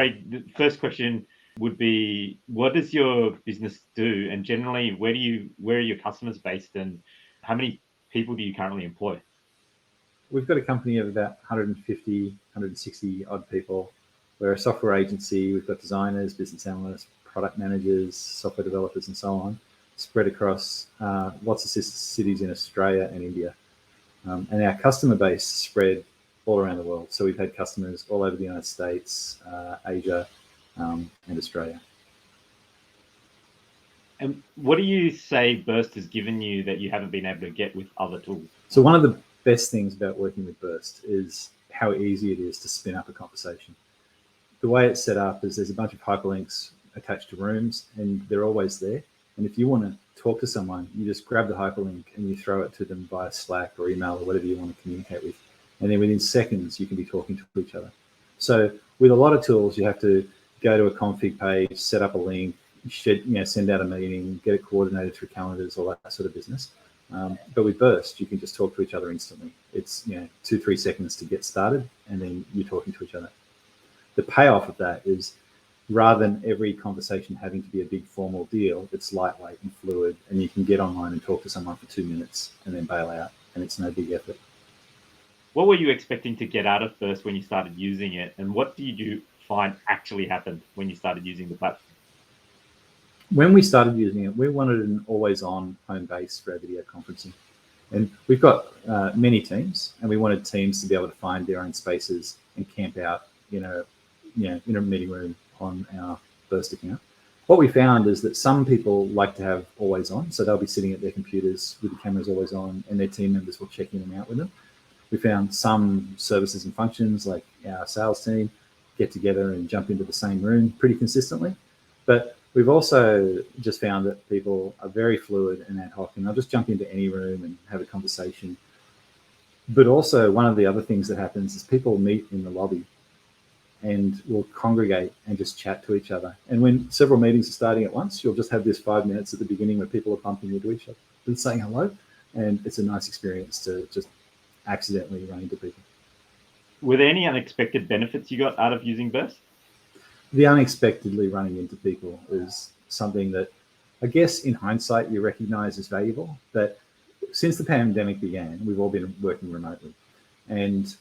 Craig, the first question would be, what does your business do? And generally, where are your customers based, and how many people do you currently employ? We've got a company of about 150, 160 odd people. We're a software agency. We've got designers, business analysts, product managers, software developers, and so on, spread across lots of cities in Australia and India. And our customer base spread all around the world. So we've had customers all over the United States, Asia, and Australia. And what do you say Berst has given you that you haven't been able to get with other tools? So one of the best things about working with Berst is how easy it is to spin up a conversation. The way it's set up is there's a bunch of hyperlinks attached to rooms, and they're always there. And if you want to talk to someone, you just grab the hyperlink and you throw it to them via Slack or email or whatever you want to communicate with. And then within seconds, you can be talking to each other. So with a lot of tools, you have to go to a config page, set up a link, send out a meeting, get it coordinated through calendars, all that sort of business. But with Berst, you can just talk to each other instantly. It's 2-3 seconds to get started, and then you're talking to each other. The payoff of that is, rather than every conversation having to be a big formal deal, it's lightweight and fluid, and you can get online and talk to someone for 2 minutes and then bail out, and it's no big effort. What were you expecting to get out of Berst when you started using it, and what did you find actually happened when you started using the platform? When we started using it, we wanted an always-on home base for our video conferencing. And we've got many teams, and we wanted teams to be able to find their own spaces and camp out in a meeting room on our Berst account. What we found is that some people like to have always on, so they'll be sitting at their computers with the cameras always on, and their team members will check in and out with them. We found some services and functions, like our sales team, get together and jump into the same room pretty consistently. But we've also just found that people are very fluid and ad hoc, and they'll just jump into any room and have a conversation. But also, one of the other things that happens is people meet in the lobby and will congregate and just chat to each other. And when several meetings are starting at once, you'll just have this 5 minutes at the beginning where people are bumping into each other and saying hello. And it's a nice experience to just accidentally run into people. Were there any unexpected benefits you got out of using Berst? The unexpectedly running into people is something that, I guess, in hindsight, you recognize as valuable. But since the pandemic began, we've all been working remotely. And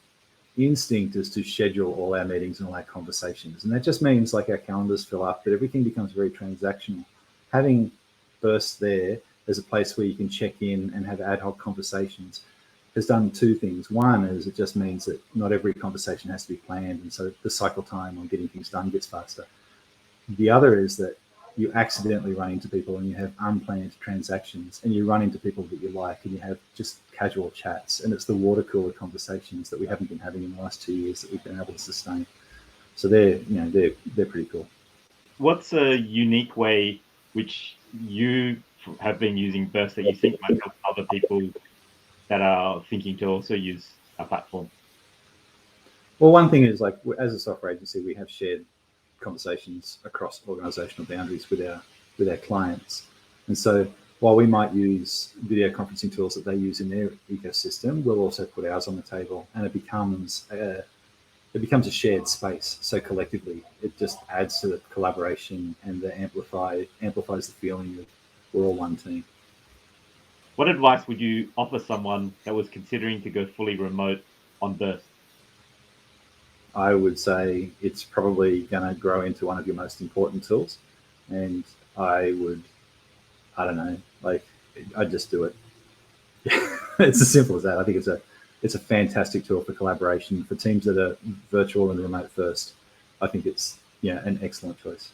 the instinct is to schedule all our meetings and all our conversations. And that just means like our calendars fill up, but everything becomes very transactional. Having Berst there as a place where you can check in and have ad hoc conversations has done two things. One is it just means that not every conversation has to be planned, and so the cycle time on getting things done gets faster. The other is that you accidentally run into people and you have unplanned transactions, and you run into people that you like, and you have just casual chats, and it's the water cooler conversations that we haven't been having in the last 2 years that we've been able to sustain. So they're pretty cool. What's a unique way which you have been using Berst that you think might help other people that are thinking to also use a platform? Well, one thing is, like, as a software agency, we have shared conversations across organizational boundaries with our clients. And so while we might use video conferencing tools that they use in their ecosystem, we'll also put ours on the table, and it becomes a shared space. So collectively, it just adds to the collaboration and amplifies the feeling of we're all one team. What advice would you offer someone that was considering to go fully remote on Berst? I would say it's probably going to grow into one of your most important tools. And I'd just do it. It's as simple as that. I think it's a fantastic tool for collaboration for teams that are virtual and remote first. I think it's an excellent choice.